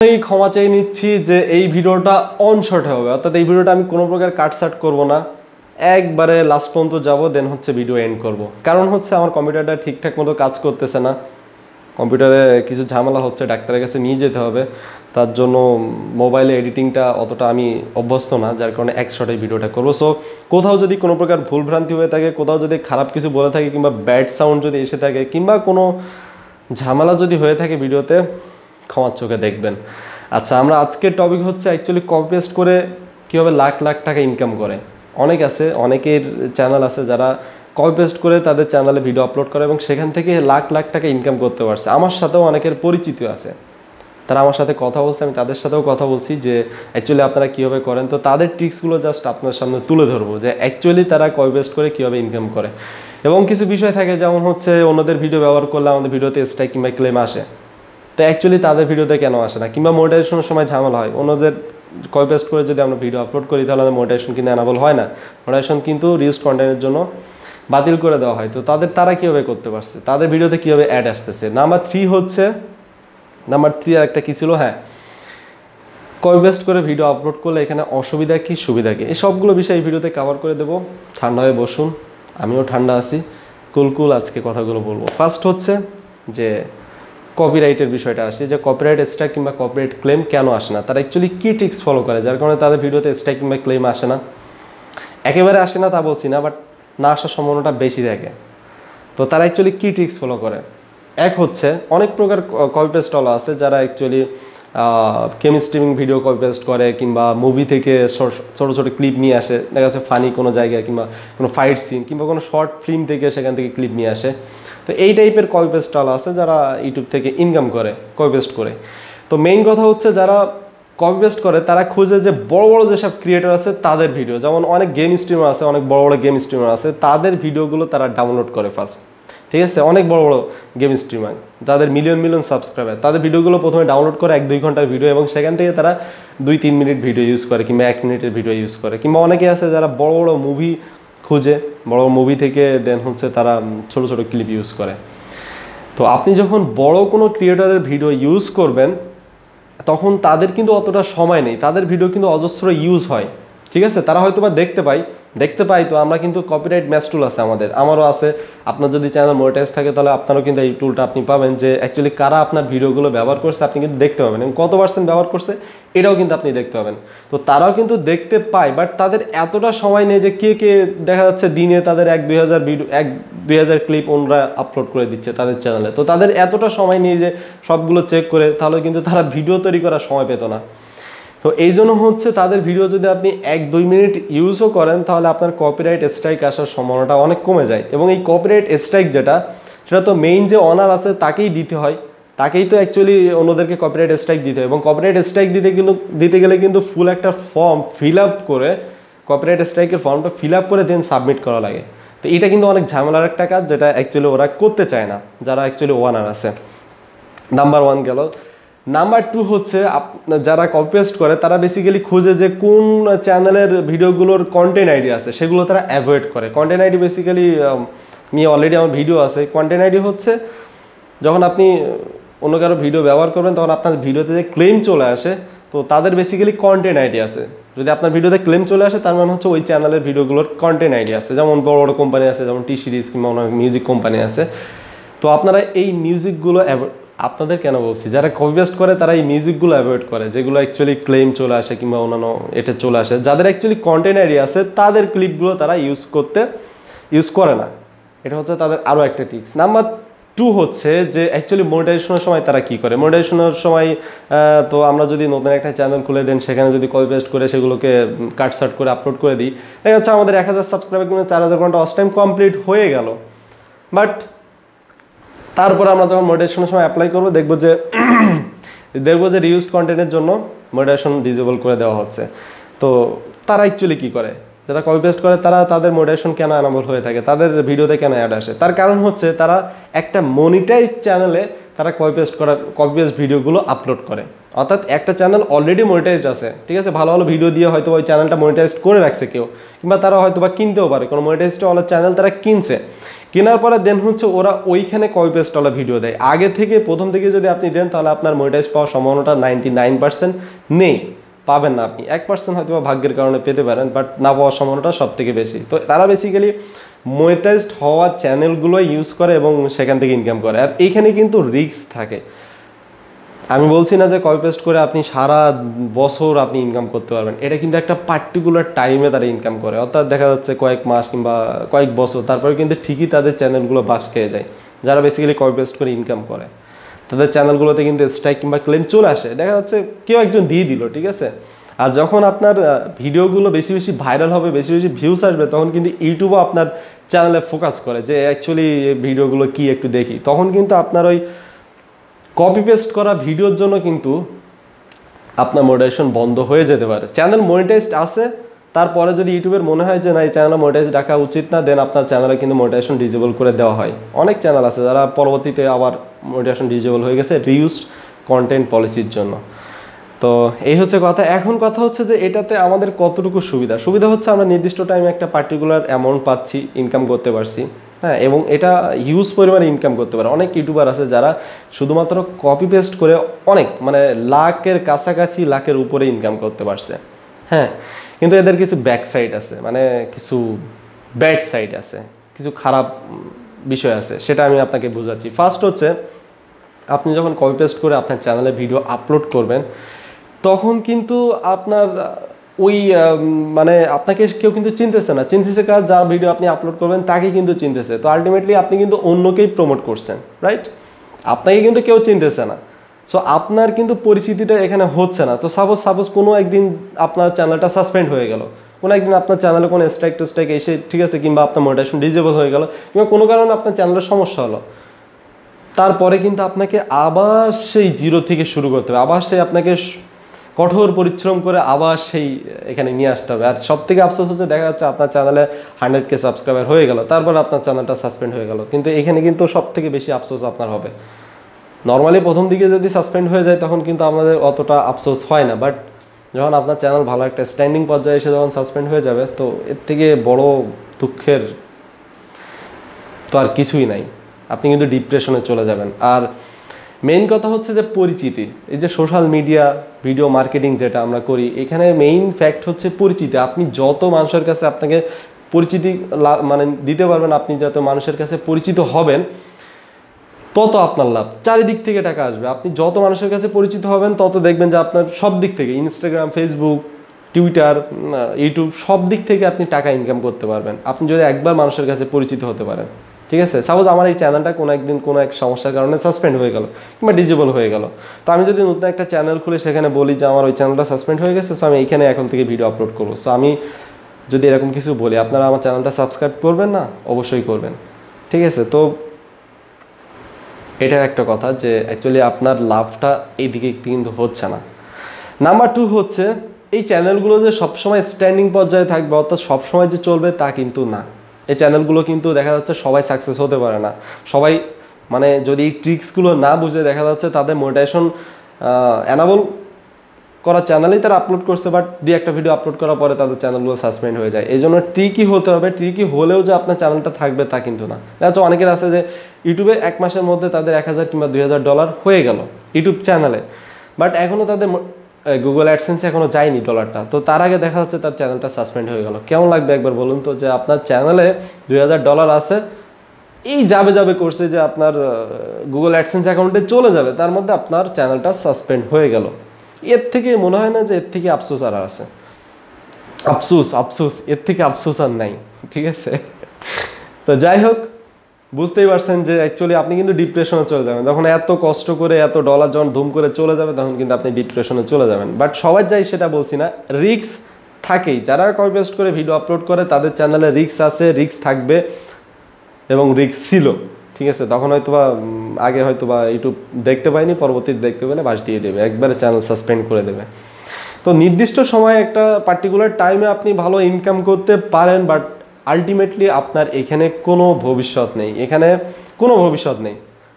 আমি ক্ষমা চেয়ে নিচ্ছি যে এই ভিডিওটা অন শর্ট হবে, অর্থাৎ এই ভিডিওটা আমি কোনো প্রকার কাটসাট করব না, একবারে লাস্ট পর্যন্ত যাব, দেন হচ্ছে ভিডিও এন্ড করব। কারণ হচ্ছে আমার কম্পিউটারটা ঠিকঠাক মতো কাজ করতেছে না, কম্পিউটারে কিছু ঝামেলা হচ্ছে, ডাক্তারের কাছে নিয়ে যেতে হবে। তার জন্য মোবাইলে এডিটিংটা অতটা আমি অভ্যস্ত না, যার কারণে এক শর্টে ভিডিওটা করবো। সো কোথাও যদি কোনো প্রকার ভুলভ্রান্তি হয়ে থাকে, কোথাও যদি খারাপ কিছু বলে থাকে, কিংবা ব্যাড সাউন্ড যদি এসে থাকে, কিংবা কোনো ঝামেলা যদি হয়ে থাকে ভিডিওতে, ক্ষমার চোখে দেখবেন। আচ্ছা, আমরা আজকের টপিক হচ্ছে অ্যাকচুয়ালি কপি পেস্ট করে কীভাবে লাখ লাখ টাকা ইনকাম করে। অনেক আছে, অনেকের চ্যানেল আছে যারা কপি পেস্ট করে তাদের চ্যানেলে ভিডিও আপলোড করে এবং সেখান থেকে লাখ লাখ টাকা ইনকাম করতে পারছে। আমার সাথেও অনেকের পরিচিত আছে, তারা আমার সাথে কথা বলছে, আমি তাদের সাথেও কথা বলছি যে অ্যাকচুয়ালি আপনারা কীভাবে করেন। তো তাদের ট্রিক্সগুলো জাস্ট আপনার সামনে তুলে ধরবো যে অ্যাকচুয়ালি তারা কপি পেস্ট করে কীভাবে ইনকাম করে। এবং কিছু বিষয় থাকে, যেমন হচ্ছে অন্যদের ভিডিও ব্যবহার করলে আমাদের ভিডিওতে স্ট্রাইক কিংবা ক্লেম আসে, তো অ্যাকচুয়ালি তাদের ভিডিওতে কেন আসে না, কিংবা মনিটাইজেশনের সময় ঝামেলা হয়। অন্যদের কপি পেস্ট করে যদি আমরা ভিডিও আপলোড করি তাহলে আমাদের মনিটাইজেশন কিন্তু অ্যানাবল হয় না, মনিটাইজেশন কিন্তু রিউজ কন্টেন্টের জন্য বাতিল করে দেওয়া হয়। তো তারা কীভাবে করতে পারছে, তাদের ভিডিওতে কীভাবে অ্যাড আসতেছে। নাম্বার 3 আর একটা কী ছিল, হ্যাঁ, কপি পেস্ট করে ভিডিও আপলোড করলে এখানে অসুবিধা কি সুবিধা কি, এই সবগুলো বিষয় এই ভিডিওতে কভার করে দেবো। ঠান্ডা হয়ে বসুন, আমিও ঠান্ডা আছি, কুল আজকে কথাগুলো বলবো। ফার্স্ট হচ্ছে যে কপিরাইটের বিষয়টা আসে, যে কপিরাইট স্ট্রাইক কিংবা কপিরাইট ক্লেম কেন আসে না, তারা অ্যাকচুয়ালি কী ট্রিক্স ফলো করে যার কারণে তাদের ভিডিওতে স্ট্রাইক কিংবা ক্লেম আসে না। একেবারে আসে না তা বলছি না, বাট না আসার সম্ভাবনাটা বেশি থাকে। তো তারা অ্যাকচুয়ালি কী ট্রিক্স ফলো করে, এক হচ্ছে অনেক প্রকার কপি পেস্ট ওয়ালা আছে যারা actually streaming video copy paste করে, কিংবা মুভি থেকে ছোটো ছোটো ক্লিপ নিয়ে আসে, দেখা যাচ্ছে ফানি কোনো জায়গায়, কিংবা কোনো ফাইট সিন কিংবা কোনো শর্ট ফিল্ম থেকে সেখান থেকে ক্লিপ নিয়ে আসে। তো এই টাইপের কপি পেস্ট ওয়ালা আছে যারা ইউটিউব থেকে ইনকাম করে কপি পেস্ট করে। তো মেইন কথা হচ্ছে যারা কপি পেস্ট করে তারা খুঁজে যে বড় বড় যেসব ক্রিয়েটর আছে তাদের ভিডিও, যেমন অনেক গেম স্ট্রিমার আছে, অনেক বড় বড় গেম স্ট্রিমার আছে, তাদের ভিডিওগুলো তারা ডাউনলোড করে ফার্স্ট, ঠিক আছে। অনেক বড় বড় গেম স্ট্রিমার, তাদের মিলিয়ন সাবস্ক্রাইবার, তাদের ভিডিওগুলো প্রথমে ডাউনলোড করে 1-2 ঘন্টার ভিডিও, এবং সেখান থেকে তারা 2-3 মিনিট ভিডিও ইউজ করে, কিংবা 1 মিনিটের ভিডিও ইউজ করে। কিংবা অনেকে আছে যারা বড় বড় মুভি খুঁজে, বড় মুভি থেকে দেন হচ্ছে তারা ছোট ছোট ক্লিপ ইউজ করে। তো আপনি যখন বড় কোনো ক্রিয়েটরের ভিডিও ইউজ করবেন তখন তাদের কিন্তু অতটা সময় নেই, তাদের ভিডিও কিন্তু অজস্র ইউজ হয়, ঠিক আছে। তারা হয়তো বা দেখতে পাই, তো আমরা কিন্তু কপিরাইট ম্যাচ টুল আছে আমারও আছে। আপনার যদি চ্যানেল মনিটাইজ থাকে তাহলে আপনারও কিন্তু এই টুলটা আপনি পাবেন, যে অ্যাকচুয়ালি কারা আপনার ভিডিওগুলো ব্যবহার করছে আপনি কিন্তু দেখতে পাবেন, এবং কত পার্সেন্ট ব্যবহার করছে এটাও কিন্তু আপনি দেখতে পাবেন। তো তারাও কিন্তু দেখতে পায়, বাট তাদের এতটা সময় নেই যে কে দেখা যাচ্ছে দিনে তাদের 1-2 হাজার ভিডিও 1-2 হাজার ক্লিপ ওনরা আপলোড করে দিচ্ছে তাদের চ্যানেলে। তো তাদের এতটা সময় নেই যে সবগুলো চেক করে, তাহলে কিন্তু তারা ভিডিও তৈরি করার সময় পেত না। তো এই জন্য হচ্ছে তাদের ভিডিও যদি আপনি 1-2 মিনিট ইউজও করেন তাহলে আপনার কপিরাইট স্ট্রাইক আসার সম্ভাবনাটা অনেক কমে যায়। এবং এই কপিরাইট স্ট্রাইক সেটা তো মেইন যে অনার আছে তাকেই দিতে হয়, তাকেই তো অ্যাকচুয়ালি অন্যদেরকে কপিরাইট স্ট্রাইক দিতে হয়। এবং কপিরাইট স্ট্রাইক দিতে গেলে কিন্তু ফুল একটা ফর্ম ফিল আপ করে, কপিরাইট স্ট্রাইকের ফর্মটা ফিল আপ করে দেন সাবমিট করা লাগে। তো এটা কিন্তু অনেক ঝামেলার একটা কাজ, যেটা অ্যাকচুয়ালি ওরা করতে চায় না যারা অ্যাকচুয়ালি ওনার আছে। নাম্বার 1 গেল। নাম্বার 2 হচ্ছে যারা কপি পেস্ট করে তারা বেসিক্যালি খুঁজে যে কোন চ্যানেলের ভিডিওগুলোর কন্টেন্ট আইডি আছে সেগুলো তারা অ্যাভয়েড করে। কন্টেন্ট আইডি বেসিক্যালি নিয়ে অলরেডি আমার ভিডিও আছে। কন্টেন্ট আইডি হচ্ছে যখন আপনি অন্য কারো ভিডিও ব্যবহার করবেন তখন আপনার ভিডিওতে যে ক্লেম চলে আসে, তো তাদের বেসিক্যালি কন্টেন্ট আইডি আছে। যদি আপনার ভিডিওতে ক্লেম চলে আসে তার মানে হচ্ছে ওই চ্যানেলের ভিডিওগুলোর কন্টেন্ট আইডি আছে। যেমন বড় বড় কোম্পানি আছে, যেমন টি সিরিজ কিংবা অনেক মিউজিক কোম্পানি আছে। তো আপনারা এই মিউজিকগুলো আপনাদের কেন বলছি, যারা কপি পেস্ট করে তারা এই মিউজিকগুলো অ্যাভয়েড করে যেগুলো অ্যাকচুয়ালি ক্লেম চলে আসে কিংবা অন্যান্য এটা চলে আসে। যাদের অ্যাকচুয়ালি কন্টেন্ট আইডি আছে তাদের ক্লিপগুলো তারা ইউজ করে না। এটা হচ্ছে তাদের আরও একটা টিপস। নাম্বার 2 হচ্ছে যে অ্যাকচুয়ালি মনিটাইজেশনের সময় তারা কী করে। মনিটাইজেশনের সময় তো আমরা যদি নতুন একটা চ্যানেল খুলে দেন, সেখানে যদি কপি পেস্ট করে সেগুলোকে কাটসাট করে আপলোড করে দিই, দেখা যাচ্ছে আমাদের 1000 সাবস্ক্রাইবার কিংবা 4000 ঘন্টা ওয়াচ টাইম কমপ্লিট হয়ে গেল। বাট তারপর আমরা যখন মনিটাইজেশনের সময় অ্যাপ্লাই করবো দেখবো যে রিউজ কন্টেন্টের জন্য মনিটাইজেশন ডিসেবল করে দেওয়া হচ্ছে। তো তারা অ্যাকচুয়ালি কী করে, যারা কপি পেস্ট করে তাদের মনিটাইজেশন কেন অ্যানাবল হয়ে থাকে, তাদের ভিডিওতে কেন অ্যাড আসে, তার কারণ হচ্ছে তারা একটা মনিটাইজ চ্যানেলে তারা কপি পেস্ট ভিডিওগুলো আপলোড করে। অর্থাৎ একটা চ্যানেল অলরেডি মনিটাইজড আছে, ঠিক আছে, ভালো ভালো ভিডিও দিয়ে হয়তো ওই চ্যানেলটা মনিটাইজড করে রাখছে কেউ, কিংবা তারা হয়তো বা কিনতেও পারে, কোনো মনিটাইজড ওয়ালা চ্যানেল তারা কিনছে, কেনার পরে দেন হচ্ছে ওরা ওইখানে কপি পেস্টওয়ালা ভিডিও দেয়। আগে থেকে প্রথম থেকে যদি আপনি দেন তাহলে আপনার মনিটাইজ পাওয়ার সম্ভাবনাটা 99% নেই, পাবেন না আপনি। 1% হয়তো ভাগ্যের কারণে পেতে পারেন, বাট না পাওয়ার সম্ভাবনাটা সব থেকে বেশি। তো তারা বেসিক্যালি মনিটাইজড হওয়া চ্যানেলগুলো ইউজ করে এবং সেখান থেকে ইনকাম করে। আর এইখানে কিন্তু রিস্ক থাকে। আমি বলছি না যে কপি পেস্ট করে আপনি সারা বছর আপনি ইনকাম করতে পারবেন, এটা কিন্তু একটা পার্টিকুলার টাইমে তারা ইনকাম করে, অর্থাৎ দেখা যাচ্ছে কয়েক মাস কিংবা কয়েক বছর, তারপরে কিন্তু ঠিকই তাদের চ্যানেলগুলো বাস খেয়ে যায়। যারা বেসিক্যালি কপি পেস্ট করে ইনকাম করে তাদের চ্যানেলগুলোতে কিন্তু স্ট্রাইক কিংবা ক্লেম চলে আসে, দেখা যাচ্ছে কেউ একজন দিয়ে দিল, ঠিক আছে। আর যখন আপনার ভিডিওগুলো বেশি বেশি ভাইরাল হবে, বেশি বেশি ভিউস আসবে, তখন কিন্তু ইউটিউবও আপনার চ্যানেলে ফোকাস করে যে অ্যাকচুয়ালি ভিডিওগুলো কি একটু দেখি। তখন কিন্তু আপনার ওই কপি পেস্ট করা ভিডিওর জন্য কিন্তু আপনার মনিটাইজেশন বন্ধ হয়ে যেতে পারে। চ্যানেল মনিটাইজড আছে, তারপরে যদি ইউটিউবের মনে হয় যে না এই চ্যানেলে মনিটাইজ রাখা উচিত না, দেন আপনার চ্যানেলে কিন্তু মনিটাইজেশন ডিসেবল করে দেওয়া হয়। অনেক চ্যানেল আছে যারা পরবর্তীতে আবার মনিটাইজেশন ডিসেবল হয়ে গেছে রিউজড কন্টেন্ট পলিসির জন্য। তো এই হচ্ছে কথা। এখন কথা হচ্ছে যে এটাতে আমাদের কতটুকু সুবিধা হচ্ছে আমরা নির্দিষ্ট টাইমে একটা পার্টিকুলার অ্যামাউন্ট পাচ্ছি, ইনকাম করতে পারছি, হ্যাঁ, এবং এটা হিউজ পরিমাণে ইনকাম করতে পারে। অনেক ইউটিউবার আছে যারা শুধুমাত্র কপি পেস্ট করে অনেক মানে লাখের কাছাকাছি, লাখের উপরে ইনকাম করতে পারছে, হ্যাঁ। কিন্তু এদের কিছু ব্যাক সাইড আছে, মানে কিছু ব্যাড সাইড আছে, কিছু খারাপ বিষয় আছে, সেটা আমি আপনাকে বোঝাচ্ছি। ফার্স্ট হচ্ছে আপনি যখন কপি পেস্ট করে আপনার চ্যানেলে ভিডিও আপলোড করবেন, তখন কিন্তু আপনার ওই মানে আপনাকে কেউ কিন্তু চিনতেছে না, চিনতেছে কার, যার ভিডিও আপনি আপলোড করবেন তাকে কিন্তু চিনতেছে। তো আলটিমেটলি আপনি কিন্তু অন্যকেই প্রমোট করছেন, রাইট? আপনাকে কিন্তু কেউ চিনতেছে না, সো আপনার কিন্তু পরিচিতিটা এখানে হচ্ছে না। তো সাপোজ কোনো একদিন আপনার চ্যানেলটা সাসপেন্ড হয়ে গেল, কোনো একদিন আপনার চ্যানেলে কোনো স্ট্রাইক এসে, ঠিক আছে, কিংবা আপনার মনিটাইজেশন ডিসেবল হয়ে গেল, কিংবা কোনো কারণে আপনার চ্যানেলের সমস্যা হলো, তারপরে কিন্তু আপনাকে আবার সেই জিরো থেকে শুরু করতে হবে, আবার সেই আপনাকে কঠোর পরিশ্রম করে আবার সেই এখানে নিয়ে আসতে হবে। আর সব থেকে আফসোস হচ্ছে দেখা যাচ্ছে আপনার চ্যানেলে 100K সাবস্ক্রাইবার হয়ে গেল, তারপর আপনার চ্যানেলটা সাসপেন্ড হয়ে গেল। কিন্তু এখানে কিন্তু সব থেকে বেশি আফসোস আপনার হবে। নর্মালি প্রথম দিকে যদি সাসপেন্ড হয়ে যায় তখন কিন্তু আমাদের অতটা আফসোস হয় না, বাট যখন আপনার চ্যানেল ভালো একটা স্ট্যান্ডিং পর্যায়ে এসে যখন সাসপেন্ড হয়ে যাবে, তো এর থেকে বড় দুঃখের তো আর কিছুই নাই। আপনি কিন্তু ডিপ্রেশনে চলে যাবেন। আর মেইন কথা হচ্ছে যে পরিচিতি। এই যে সোশ্যাল মিডিয়া ভিডিও মার্কেটিং যেটা আমরা করি, এখানে মেইন ফ্যাক্ট হচ্ছে পরিচিতি। আপনি যত মানুষের কাছে আপনাকে পরিচিতি মানে দিতে পারবেন, আপনি যত মানুষের কাছে পরিচিত হবেন, তত আপনার লাভ। চারিদিক থেকে টাকা আসবে। আপনি যত মানুষের কাছে পরিচিত হবেন, তত দেখবেন যে আপনার সব দিক থেকে, ইনস্টাগ্রাম, ফেসবুক, টুইটার, ইউটিউব, সব দিক থেকে আপনি টাকা ইনকাম করতে পারবেন আপনি যদি একবার মানুষের কাছে পরিচিত হতে পারেন, ঠিক আছে। সাপোজ আমার এই চ্যানেলটা কোনো একদিন কোনো এক সমস্যার কারণে সাসপেন্ড হয়ে গেল কিংবা ডিজেবল হয়ে গেল, তো আমি যদি নতুন একটা চ্যানেল খুলে সেখানে বলি যে আমার ওই চ্যানেলটা সাসপেন্ড হয়ে গেছে, সো আমি এইখানে এখন থেকে ভিডিও আপলোড করবো, সো আমি যদি এরকম কিছু বলি, আপনারা আমার চ্যানেলটা সাবস্ক্রাইব করবেন না? অবশ্যই করবেন, ঠিক আছে। তো এটা একটা কথা যে অ্যাকচুয়ালি আপনার লাভটা এইদিকে কিন্তু হচ্ছে না। নাম্বার 2 হচ্ছে এই চ্যানেলগুলো যে সবসময় স্ট্যান্ডিং পর্যায়ে থাকবে, অর্থাৎ সবসময় যে চলবে তা কিন্তু না। এই চ্যানেলগুলো কিন্তু দেখা যাচ্ছে সবাই সাকসেস হতে পারে না। সবাই মানে যদি এই ট্রিক্সগুলো না বুঝে, দেখা যাচ্ছে তাদের মোটিভেশন অ্যানাবল করা চ্যানেলেই তারা আপলোড করছে, বাট দিয়ে একটা ভিডিও আপলোড করার পরে তাদের চ্যানেলগুলো সাসপেন্ড হয়ে যায়। এই জন্য ট্রিকই হতে হবে। ট্রিকই হলেও যে আপনার চ্যানেলটা থাকবে তা কিন্তু না। দেখা যাচ্ছে অনেকের আছে যে ইউটিউবে 1 মাসের মধ্যে তাদের $1000 কিংবা $2000 হয়ে গেল ইউটিউব চ্যানেলে, বাট এখনও তাদের গুগল অ্যাডসেন্সে এখনও যায়নি ডলারটা। তো তার আগে দেখা যাচ্ছে তার চ্যানেলটা সাসপেন্ড হয়ে গেল। কেমন লাগবে একবার বলুন তো, যে আপনার চ্যানেলে $2000 আছে, এই যাবে করছে যে আপনার গুগল অ্যাডসেন্স অ্যাকাউন্টে চলে যাবে, তার মধ্যে আপনার চ্যানেলটা সাসপেন্ড হয়ে গেল। এর থেকে মনে হয় না যে এর থেকে আফসোস আর আছে? আফসোস এর থেকে আফসোস আর নাই, ঠিক আছে। তো যাই হোক, বুঝতেই পারছেন যে অ্যাকচুয়ালি আপনি কিন্তু ডিপ্রেশনে চলে যাবেন যখন এত কষ্ট করে এত ডলার যখন ধুম করে চলে যাবে, তখন কিন্তু আপনি ডিপ্রেশনে চলে যাবেন। বাট সবাই যাই সেটা বলছি না, রিস্ক থাকেই। যারা কপি পেস্ট করে ভিডিও আপলোড করে তাদের চ্যানেলে রিস্ক আছে, রিস্ক থাকবে এবং রিস্ক ছিল, ঠিক আছে। তখন হয়তোবা আগে হয়তোবা ইউটিউব দেখতে পাইনি, পরবর্তীতে দেখতে পেলে বাস দিয়ে দেবে, একবারে চ্যানেল সাসপেন্ড করে দেবে। তো নির্দিষ্ট সময়ে একটা পার্টিকুলার টাইমে আপনি ভালো ইনকাম করতে পারেন, বাট আলটিমেটলি আপনার এখানে কোনো ভবিষ্যৎ নেই, এখানে কোনো ভবিষ্যৎ নেই।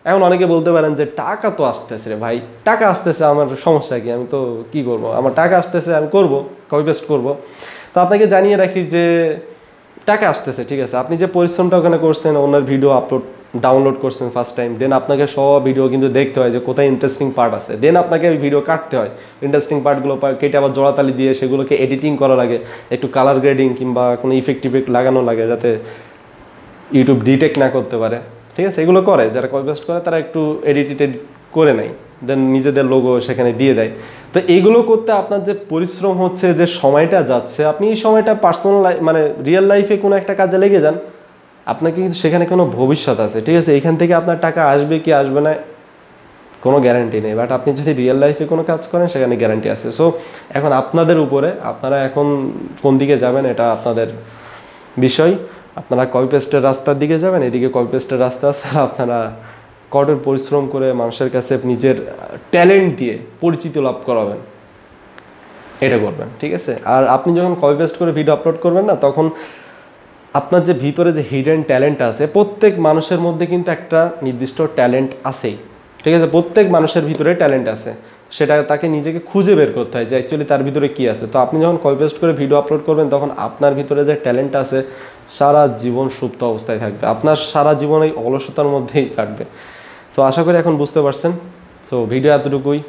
এখন অনেকে বলতে পারেন যে টাকা তো আসতেছে রে ভাই, টাকা আসতেছে, আমার সমস্যা কি, আমি তো কি করব, আমার টাকা আসতেছে, আমি করব, কপি পেস্ট করব। তো আপনাকে জানিয়ে রাখি যে টাকা আসতেছে, ঠিক আছে। আপনি যে পরিশ্রমটা ওখানে করছেন, ওনার ভিডিও ডাউনলোড করছেন ফার্স্ট টাইম, দেন আপনাকে সব ভিডিও কিন্তু দেখতে হয় যে কোথায় ইন্টারেস্টিং পার্ট আছে, দেন আপনাকে ওই ভিডিও কাটতে হয়, ইন্টারেস্টিং পার্টগুলো কেটে আবার জোড়াতালি দিয়ে সেগুলোকে এডিটিং করা লাগে, একটু কালার গ্রেডিং কিংবা কোনো ইফেক্ট লাগানো লাগে যাতে ইউটিউব ডিটেক্ট না করতে পারে, ঠিক আছে। এগুলো করে যারা কপি পেস্ট করে, তারা একটু এডিটেড করে নেয়, দেন নিজেদের লোগো সেখানে দিয়ে দেয়। তো এইগুলো করতে আপনার যে পরিশ্রম হচ্ছে, যে সময়টা যাচ্ছে, আপনি এই সময়টা পার্সোনাল মানে রিয়েল লাইফে কোনো একটা কাজে লেগে যান, আপনাকে কিন্তু সেখানে কোনো ভবিষ্যৎ আছে, ঠিক আছে। এখান থেকে আপনার টাকা আসবে কি আসবে না কোনো গ্যারান্টি নেই, বাট আপনি যদি রিয়েল লাইফে কোনো কাজ করেন সেখানে গ্যারান্টি আছে। সো এখন আপনাদের উপরে, আপনারা এখন কোন দিকে যাবেন এটা আপনাদের বিষয়। আপনারা কপি পেস্টের রাস্তার দিকে যাবেন, এদিকে কপি পেস্টের রাস্তা আছে, আর আপনারা কঠোর পরিশ্রম করে মানুষের কাছে নিজের ট্যালেন্ট দিয়ে পরিচিতি লাভ করাবেন, এটা করবেন, ঠিক আছে। আর আপনি যখন কপি পেস্ট করে ভিডিও আপলোড করবেন না, তখন আপনার যে ভিতরে যে হিডেন ট্যালেন্ট আছে, প্রত্যেক মানুষের মধ্যে কিন্তু একটা নির্দিষ্ট ট্যালেন্ট আছেই, ঠিক আছে। প্রত্যেক মানুষের ভিতরে ট্যালেন্ট আছে, সেটা তাকে নিজেকে খুঁজে বের করতে হয় যে অ্যাকচুয়ালি তার ভিতরে কী আছে। তো আপনি যখন কপি পেস্ট করে ভিডিও আপলোড করবেন, তখন আপনার ভিতরে যে ট্যালেন্ট আছে সারা জীবন সুপ্ত অবস্থায় থাকবে, আপনার সারা জীবন এই অলসতার মধ্যেই কাটবে। তো আশা করি এখন বুঝতে পারছেন। তো ভিডিও এতটুকুই।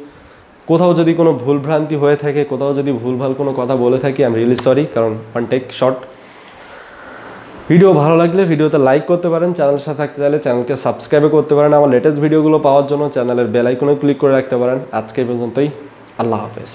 কোথাও যদি কোনো ভুলভ্রান্তি হয়ে থাকে, কোথাও যদি ভুলভাল কোনো কথা বলে থাকি, আই এম রিয়েলি সরি, কারণ ওয়ান টেক শর্ট। ভিডিও ভালো লাগলে ভিডিওতে লাইক করতে পারেন, চ্যানেলের সাথে থাকতে চাইলে চ্যানেলকে সাবস্ক্রাইবও করতে পারেন, আমার লেটেস্ট ভিডিওগুলো পাওয়ার জন্য চ্যানেলের বেল আইকনে ক্লিক করে রাখতে পারেন। আজকে পর্যন্তই, আল্লাহ হাফেজ।